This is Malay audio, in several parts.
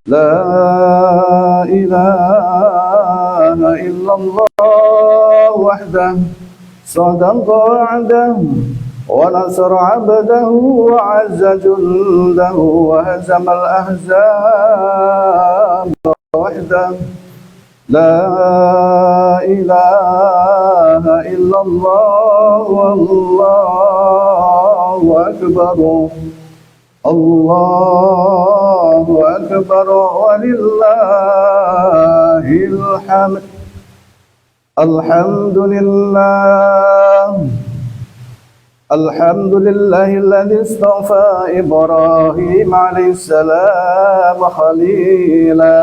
لا إله إلا الله وحده صدق وعده ونصر عبده وعز جنده وهزم الأحزاب وحده لا إله إلا الله والله أكبر الله أكبر ولله الحمد الحمد لله الذي اصطفى إبراهيم عليه السلام خليلا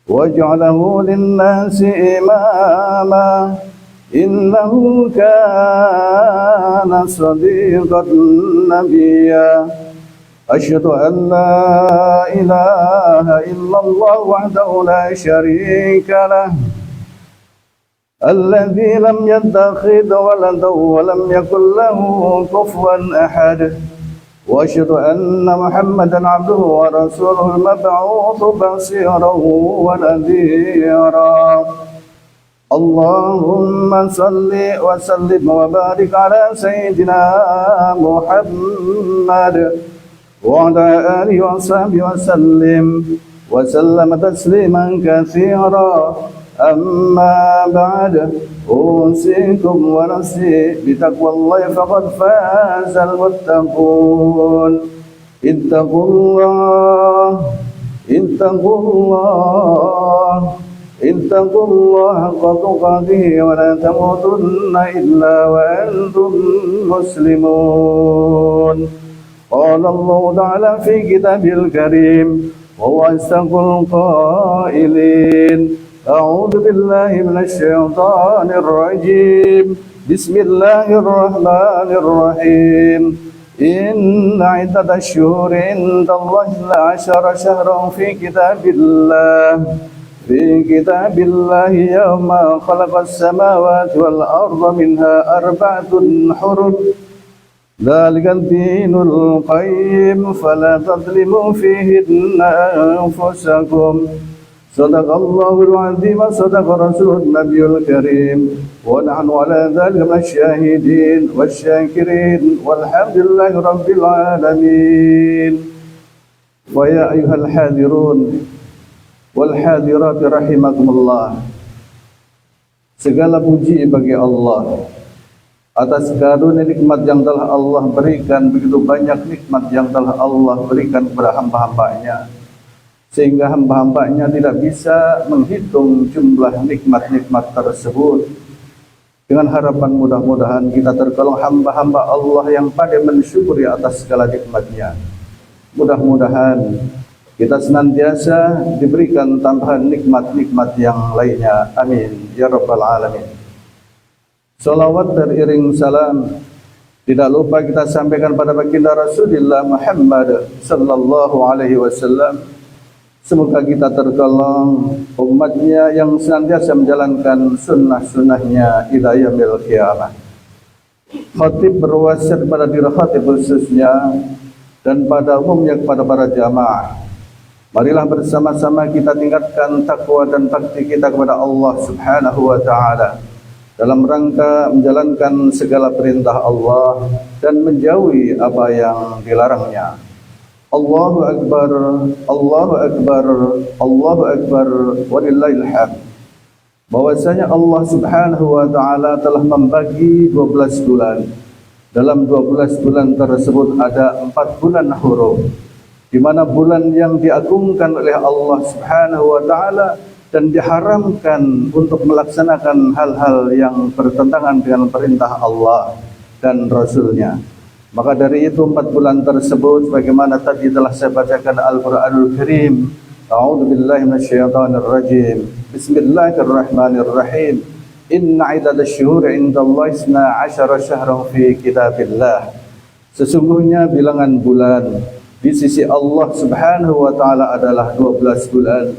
وجعله للناس إماما إنه كان صديقا نبيا أشهد أن لا إله إلا الله وحده لا شريك له الذي لم يتخذ ولدا ولم يكن له كفوا أحد وأشهد أن محمدا عبده ورسوله المبعوث بصيرا ونذيرا اللهم صل وسلم وبارك على سيدنا محمد وعلى آله وصحبه وسلم تسليما كثيرا أما بعد أوصيكم ونفسي بتقوى الله فقد فاز المتقون اتقوا الله حق تقاته ولا تموتن إلا وأنتم مسلمون قال الله تعالى في كتابه الكريم وهو أصدق القائلين أعوذ بالله من الشيطان الرجيم بسم الله الرحمن الرحيم إن عدة الشهور عند الله 12 شهرا في كتاب الله يوم خلق السماوات والأرض منها 4 حرم ذلك الدين القيم فلا تظلموا فيهن أنفسكم صدق الله العظيم صدق رسوله النبي الكريم ونحن على ذلك من الشاهدين والشاكرين والحمد لله رب العالمين ويا أيها الحاضرون والحاضرات rahimakumullah. Segala puji bagi Allah atas karunia nikmat yang telah Allah berikan, begitu banyak nikmat yang telah Allah berikan kepada hamba-hambanya, sehingga hamba-hambanya tidak bisa menghitung jumlah nikmat-nikmat tersebut. Dengan harapan mudah-mudahan kita tergolong hamba-hamba Allah yang pandai mensyukuri atas segala nikmatnya. Mudah-mudahan kita senantiasa diberikan tambahan nikmat-nikmat yang lainnya. Amin ya rabbal alamin. Salawat teriring salam tidak lupa kita sampaikan pada baginda Rasulullah Muhammad sallallahu alaihi wasallam. Semoga kita tergolong umatnya yang senantiasa menjalankan sunnah-sunnahnya ila yaumil qiyamah. Khatib berwasiat pada diri khatib khususnya dan pada umumnya kepada para jamaah. Marilah bersama-sama kita tingkatkan takwa dan bakti kita kepada Allah Subhanahu wa taala dalam rangka menjalankan segala perintah Allah dan menjauhi apa yang dilarangnya. Allahu akbar, Allahu akbar, Allahu akbar, walillahil hamd. Bahwasanya Allah Subhanahu wa taala telah membagi 12 bulan. Dalam 12 bulan tersebut ada 4 bulan hurum, di mana bulan yang diagungkan oleh Allah Subhanahu wa taala dan diharamkan untuk melaksanakan hal-hal yang bertentangan dengan perintah Allah dan Rasulnya. Maka dari itu 4 bulan tersebut bagaimana tadi telah saya bacakan Al-Qur'anul Karim. A'udzu billahi minasyaitonir rajim. Bismillahirrahmanirrahim. Inna 'iddatasy syuhuri 'indallahi 12 syahran fi kitabillah. Sesungguhnya bilangan bulan di sisi Allah Subhanahu wa taala adalah 12 bulan,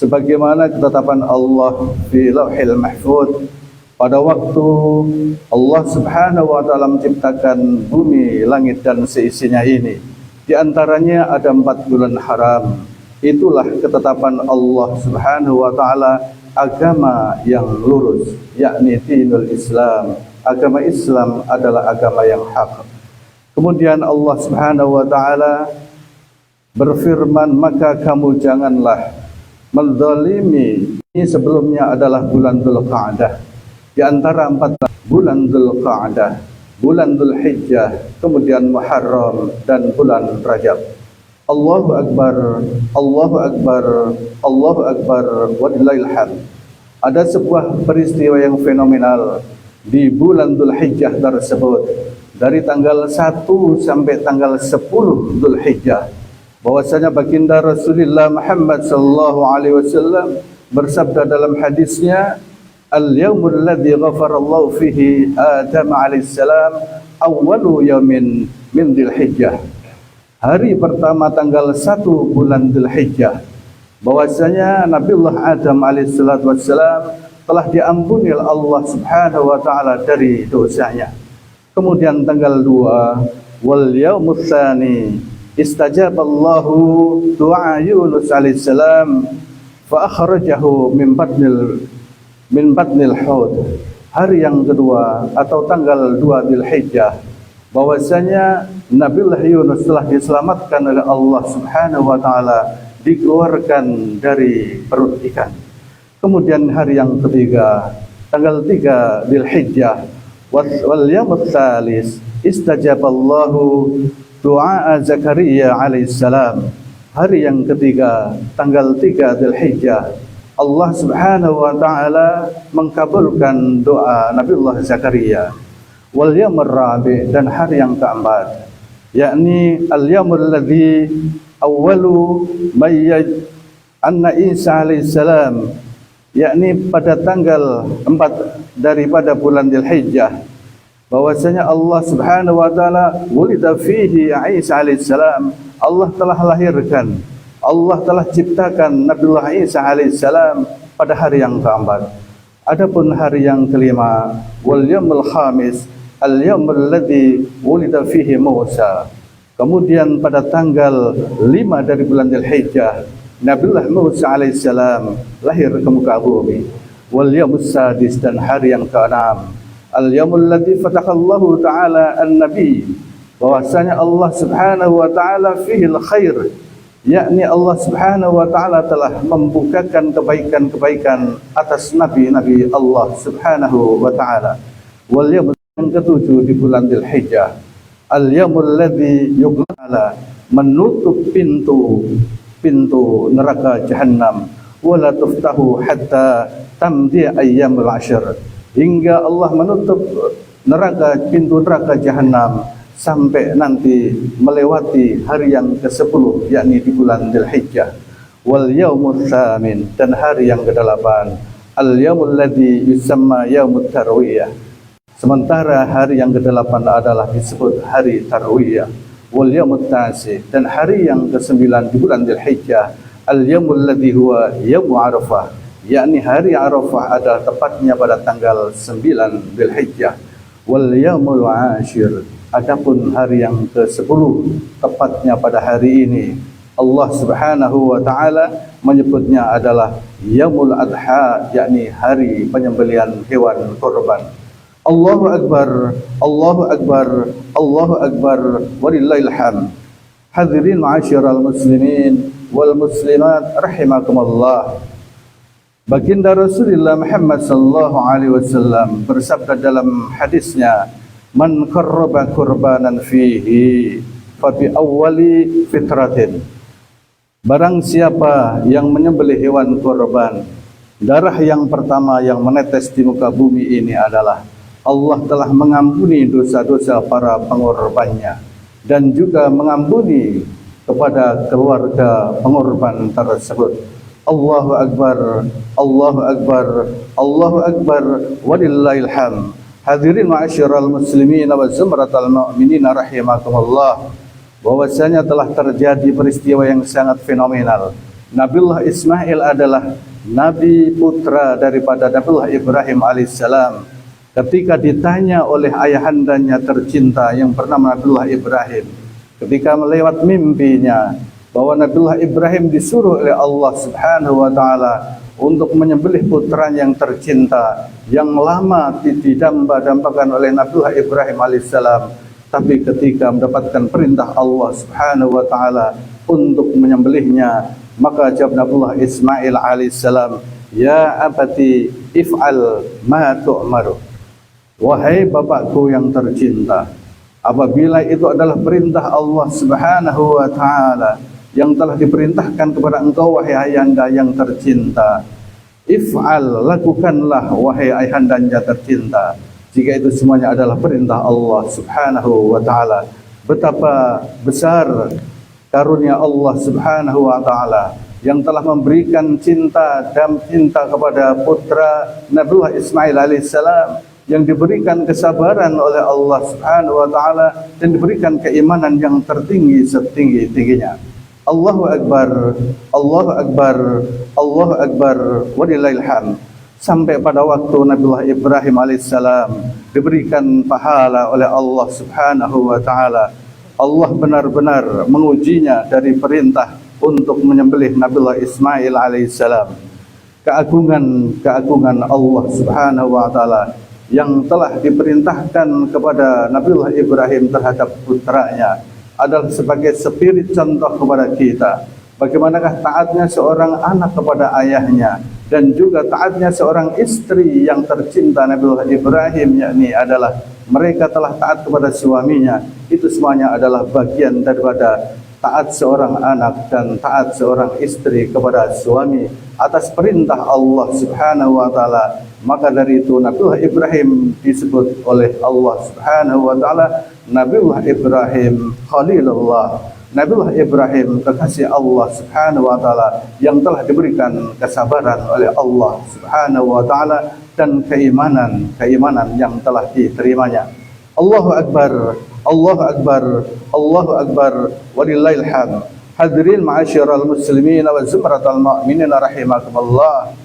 sebagaimana ketetapan Allah fi Lauhil Mahfuz pada waktu Allah Subhanahu wa taala menciptakan bumi, langit dan seisinya ini. Di antaranya ada 4 bulan haram, itulah ketetapan Allah Subhanahu wa taala, agama yang lurus, yakni dinul Islam. Agama Islam adalah agama yang hak. Kemudian Allah Subhanahu wa taala berfirman, maka kamu janganlah menzalimi. Ini sebelumnya adalah bulan Dzulqa'dah. Di antara 4 bulan Dzulqa'dah, bulan Dzulhijjah, kemudian Muharram dan bulan Rajab. Allahu Akbar, Allahu Akbar, Allahu Akbar, walillahil hamd. Ada sebuah peristiwa yang fenomenal di bulan Dzulhijjah tersebut, dari tanggal 1 sampai tanggal 10 Dzulhijjah, bahwasanya baginda Rasulullah Muhammad sallallahu alaihi wasallam bersabda dalam hadisnya, al-yaumul ladzi ghafarallahu fihi Adam alaihi salam awwalu yaumin min Dzulhijjah. Hari pertama tanggal 1 bulan Dzulhijjah, bahwasanya Nabiullah Adam alaihi salatu wassalam telah diampuni oleh Allah Subhanahu wa taala dari dosanya. Kemudian tanggal 2, wal yaumut tsani istajaballahu du'a Yunus alaihi salam fa akhrajahu min batnil hud. Hari yang kedua atau tanggal 2 Dzulhijjah, bahwasanya Nabiullah Yunus telah diselamatkan oleh Allah Subhanahu wa taala, dikeluarkan dari perut ikan. Kemudian hari yang ketiga, tanggal 3 Dzulhijjah, wal yaumut tsalis istajaballahu du'a Zakaria alaihi salam. Hari yang ketiga, tanggal 3 Dzulhijjah, Allah Subhanahu wa taala mengkabulkan doa Nabiullah Zakaria. Wal yaumur rabi', dan hari yang keempat, yakni al yaumul ladzi awwalu mayyaj anna Isa alaihi salam, yakni pada tanggal 4 daripada bulan Dzulhijjah, bahwasanya Allah Subhanahu wa taala wulida fihi Isa alaihi salam, Allah telah lahirkan, Allah telah ciptakan Nabiullah Isa alaihi salam pada hari yang keempat. Adapun hari yang kelima, wal yaumul khamis al yaumul ladzi wulida fihi Musa. Kemudian pada tanggal 5 dari bulan Dzulhijjah, Nabiullah Musa alaihi salam lahir ke muka bumi. Wal yaumus sadis, dan hari yang ke-6, al yaumul ladzi fatahallahu taala an-nabi, bahwasanya Allah Subhanahu wa taala fihi al-khair, yakni Allah Subhanahu wa taala telah membukakan kebaikan-kebaikan atas nabi-nabi Allah Subhanahu wa taala. Wal yaum yang ke-7 di bulan Dzulhijjah, al yaumul ladzi yughlaqala, menutup pintu neraka Jahannam, wala tuftahu hatta tamdi ayyamul ashr, hingga Allah menutup pintu neraka Jahannam sampai nanti melewati hari yang ke-10, yakni di bulan Dzulhijjah. Wal yaumut tsamin, dan hari yang ke-8, al yaumul ladzi yusamma yaumut tarwiyah, sementara hari yang ke-8 adalah disebut hari tarwiyah. Wal yaumut tasi, dan hari yang ke-9 di bulan Dzulhijjah, al yaumul ladzi huwa yaum Arafah, yakni hari Arafah adalah tepatnya pada tanggal 9 Dzulhijjah. Wal yaumul ashir, adapun hari yang ke-10 tepatnya pada hari ini, Allah Subhanahu wa taala menyebutnya adalah yaumul adha, yakni hari penyembelihan hewan kurban. Allahu Akbar, Allahu Akbar, Allahu Akbar, walillahil hamd. Hadirin ma'asyiral muslimin wal muslimat rahimakumullah. Baginda Rasulullah Muhammad sallallahu alaihi wasallam bersabda dalam hadisnya, man qarraba qurbanan fihi fa bi awwali fitratin, barang siapa yang menyembelih hewan kurban, darah yang pertama yang menetes di muka bumi ini adalah Allah telah mengampuni dosa-dosa para pengorbannya, dan juga mengampuni kepada keluarga pengorban tersebut. Allahu Akbar, Allahu Akbar, Allahu Akbar, walillahil hamd. Hadirin ma'asyiral muslimin wa zumratal mu'minin rahimakumullah, bahwasanya telah terjadi peristiwa yang sangat fenomenal. Nabiullah Ismail adalah nabi putra daripada Nabiullah Ibrahim alaihissalam. Ketika ditanya oleh ayahandanya tercinta yang bernama Nabiullah Ibrahim, ketika melewat mimpinya, bahwa Nabiullah Ibrahim disuruh oleh Allah Subhanahu wa taala untuk menyembelih putranya yang tercinta yang lama didamba-dambakan oleh Nabiullah Ibrahim alaihissalam, tapi ketika mendapatkan perintah Allah Subhanahu wa taala untuk menyembelihnya, maka jawab Nabiullah Ismail alaihissalam, "Ya abati if'al ma tu'maru." Wahai bapakku yang tercinta, apabila itu adalah perintah Allah Subhanahu wa taala yang telah diperintahkan kepada engkau wahai ayahanda yang tercinta, if'al, lakukanlah wahai ayahanda yang tercinta. Jika itu semuanya adalah perintah Allah Subhanahu wa taala, betapa besar karunia Allah Subhanahu wa taala yang telah memberikan cinta dan cinta kepada putra Nabiullah Ismail alaihissalam, yang diberikan kesabaran oleh Allah Subhanahu wa taala dan diberikan keimanan yang tertinggi setinggi-tingginya. Allahu Akbar, Allahu Akbar, Allahu Akbar, walillahil hamd. Sampai pada waktu Nabiullah Ibrahim alaihissalam diberikan pahala oleh Allah Subhanahu wa taala, Allah benar-benar mengujinya dari perintah untuk menyembelih Nabiullah Ismail alaihissalam. Keagungan Allah Subhanahu wa taala yang telah diperintahkan kepada Nabiullah Ibrahim terhadap putranya adalah sebagai spirit contoh kepada kita. Bagaimanakah taatnya seorang anak kepada ayahnya, dan juga taatnya seorang istri yang tercinta Nabiullah Ibrahim, yakni adalah mereka telah taat kepada suaminya. Itu semuanya adalah bagian daripada taat seorang anak dan taat seorang istri kepada suami atas perintah Allah Subhanahu wa taala. Maka dari itu Nabiullah Ibrahim disebut oleh Allah Subhanahu wa taala Nabiullah Ibrahim Khalilullah, Nabiullah Ibrahim kekasih Allah Subhanahu wa taala yang telah diberikan kesabaran oleh Allah Subhanahu wa taala dan keimanan yang telah diterimanya. Allahu Akbar, Allahu Akbar, Allahu Akbar, walillahil hamd. Hadirin ma'asyiral muslimin wa zumratal mu'minin rahimakumullah.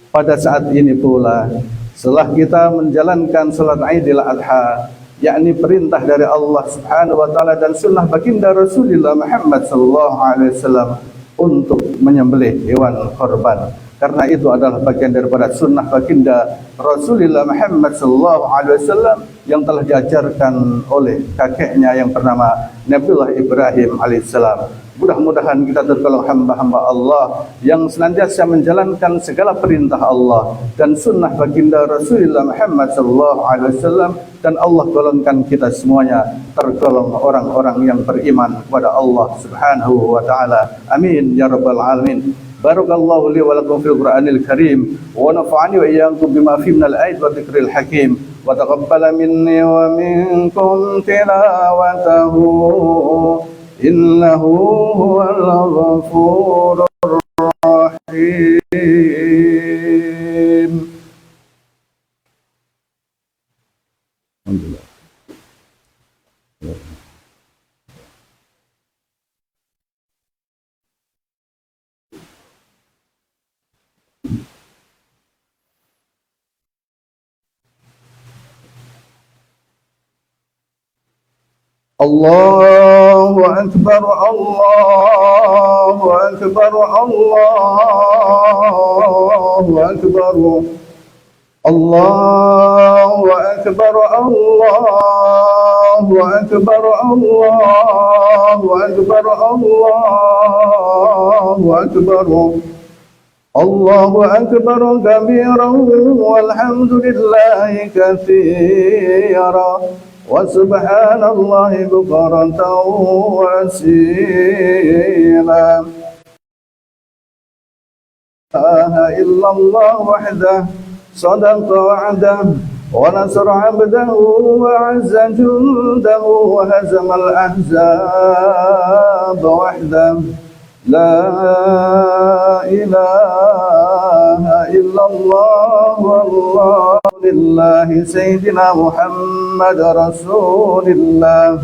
Pada saat ini pula, setelah kita menjalankan salat Idul Adha, yakni perintah dari Allah Subhanahu wa taala dan sunnah baginda Rasulullah Muhammad sallallahu alaihi wasallam untuk menyembelih hewan korban, karena itu adalah bagian daripada sunnah baginda Rasulullah Muhammad sallallahu alaihi wasallam yang telah diajarkan oleh kakeknya yang bernama Nabiullah Ibrahim alaihissalam. Mudah-mudahan kita tergolong hamba-hamba Allah yang senantiasa menjalankan segala perintah Allah dan sunnah baginda Rasulullah Muhammad sallallahu alaihi wasallam, dan Allah golongkan kita semuanya tergolong orang-orang yang beriman kepada Allah Subhanahu wa taala. Amin ya rabbal alamin. Barakallahu li wa lakum fil Qur'anil Karim wa nafa'ani wa iyyakum bima fihi minal ayati wa dzikril hakim wa taqabbala minni wa minkum tilawatahu innahu huwal ghafurur rahim. Alhamdulillah. Allahu Akbar, Allahu Akbar, Allahu Akbar, Allahu Akbar, Allahu Akbar, Allahu Akbar, Allahu Akbar, Allahu Akbar kabiran walhamdulillahi katsiran wa subhanallahi bukratan wa asila. La ilaha illallah wahdah sadaqa wa'dah wa nasra 'abdahu wa 'azza jundahu wa hazama al-ahzab wahdah. La ilaha illallah wallahu lillahi sayyidina Muhammad Rasulillah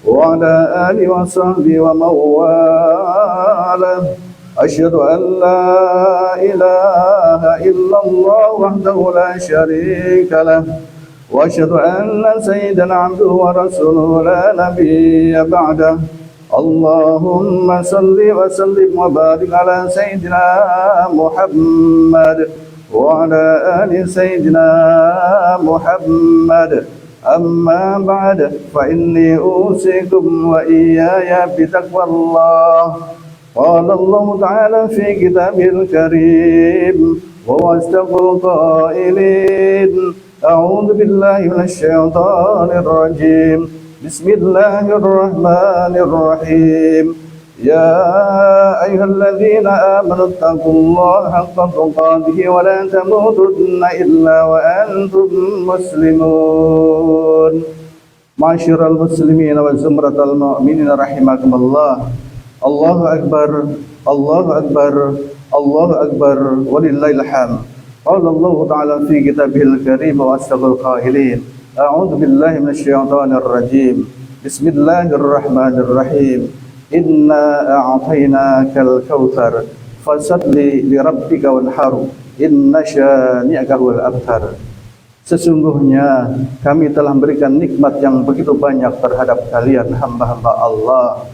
wa ala alihi wa sahbihi wa mawalah. Asyhadu an la ilaha illallah wahdahu la syarika lah wa asyhadu anna sayyidana abduhu wa rasuluhu la nabiyya ba'dah. اللهم صل وسلم وبارك على سيدنا محمد وعلى آل سيدنا محمد. أما بعد فإني أوصيكم وإياي بتقوى الله. قال الله تعالى في كتابه الكريم وهو أصدق القائلين: أعوذ بالله من الشيطان الرجيم. بسم الله الرحمن الرحيم. يا أيها الذين آمنوا اتقوا الله حق تقاته ولا تموتن إلا وأنتم مسلمون. معاشر المسلمين وزمرة المؤمنين رحمكم الله. الله أكبر الله أكبر الله أكبر ولله الحمد. قال الله تعالى في كتابه الكريم وأصدق القائلين: أعوذ بالله من الشيطان الرجيم. بسم الله الرحمن الرحيم. إنا أعطيناك الكوثر فصل لربك وانحر إن شانئك هو الأبتر. Sesungguhnya kami telah memberikan nikmat yang begitu banyak terhadap kalian hamba-hamba Allah.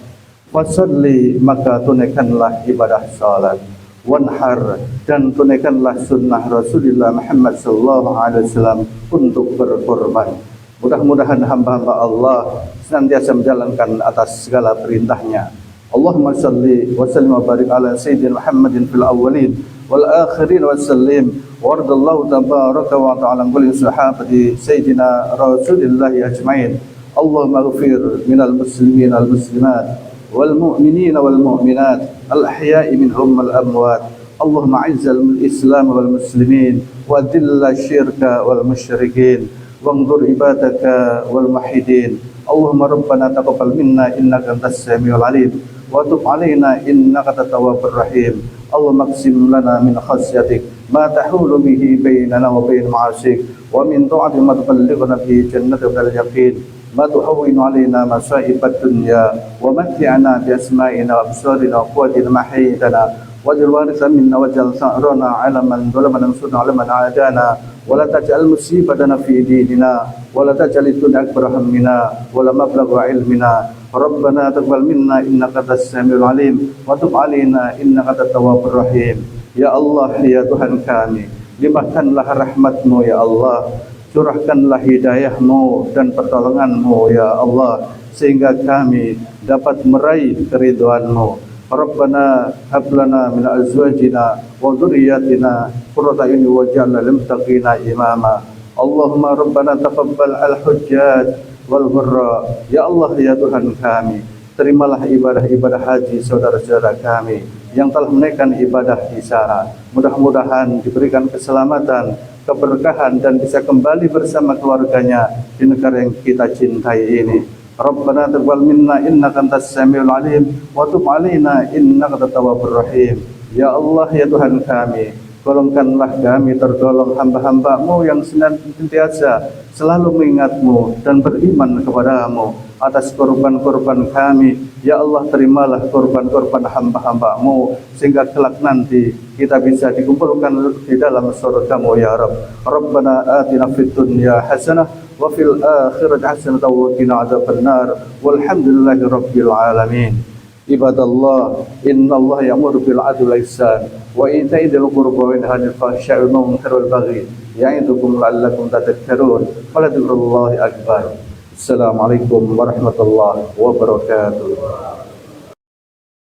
Fasalli, maka tunaikanlah ibadah salat. Wanhar, dan tunaikanlah sunnah Rasulullah Muhammad SAW untuk berkorban. Mudah-mudahan hamba-hamba Allah senantiasa menjalankan atas segala perintahnya. Allahumma salli wa sallim wa barik ala sayyidina Muhammadin fil awwalin wal akhirin wa sallim wa radallahu tabaraka wa ta'ala kulli sahabati sayyidina Rasulillah ajma'in. Allahumma ghafir minal muslimin al muslimat wal mu'minin wal mu'minat al ahya'i minhum wal amwat. Allahumma izzal islam wal muslimin wa dhilla syirka wal musyrikin wanzur ibadaka wal muwahhidin. Allahumma rabbana taqabbal minna innaka antas samiul alim wa tub alaina innaka at-tawwabur rahim. Allahumma qsim lana min khasyatik ma tahulu bihi bainana wa bain ma'asik wa min ta'ati ma tuballighuna bihi jannatak wal yaqin ma tuhawwinu alaina masa'ibad dunya wa matti'na bi asma'ina wa absarina wa quwwatina ma ahyaytana waj'al waritha minna waj'al sa'rana 'ala man zalamana wansurna 'ala man 'adana wa la taj'al musibatana fi dinina wa la taj'al ad-dunya akbar hammina wa la mablagha 'ilmina. Rabbana taqabbal minna innaka antas samiul alim wa tub 'alaina innaka at-tawwabur rahim. Ya Allah, ya Tuhan kami, limpahkanlah rahmat-Mu ya Allah, curahkanlah hidayah-Mu dan pertolongan-Mu ya Allah, sehingga kami dapat meraih keridhaan-Mu. Rabbana hab lana min azwajina wa dhurriyyatina qurrata a'yun waj'alna lil muttaqina imama. Allahumma rabbana taqabbal al-hujjaj wal ghurra. Ya Allah, ya Tuhan kami, terimalah ibadah-ibadah haji saudara-saudara kami yang telah menaikkan ibadah di sana. Mudah-mudahan diberikan keselamatan, keberkahan, dan bisa kembali bersama keluarganya di negara yang kita cintai ini. Rabbana taqabbal minna innaka antas samiul alim wa tub 'alaina innaka at-tawwabur rahim. Ya Allah, ya Tuhan kami, golongkanlah kami tergolong hamba-hamba-Mu yang senantiasa selalu mengingat-Mu dan beriman kepada-Mu. Atas korban-korban kami, ya Allah, terimalah korban-korban hamba-hamba-Mu, sehingga kelak nanti kita bisa dikumpulkan di dalam surga-Mu ya Rabb. Rabbana atina fid dunya hasanah wa fil akhirati hasanah wa qina adzabannar walhamdulillahi rabbil alamin. Ibadallah, innallaha ya'muru bil 'adli wal ihsan wa ita'i dzil qurba wa yanha 'anil fahsya'i wal munkari wal baghi ya'idukum la'allakum tadhakkarun. Wa dzikrullahi akbar. Assalamualaikum warahmatullahi wabarakatuh.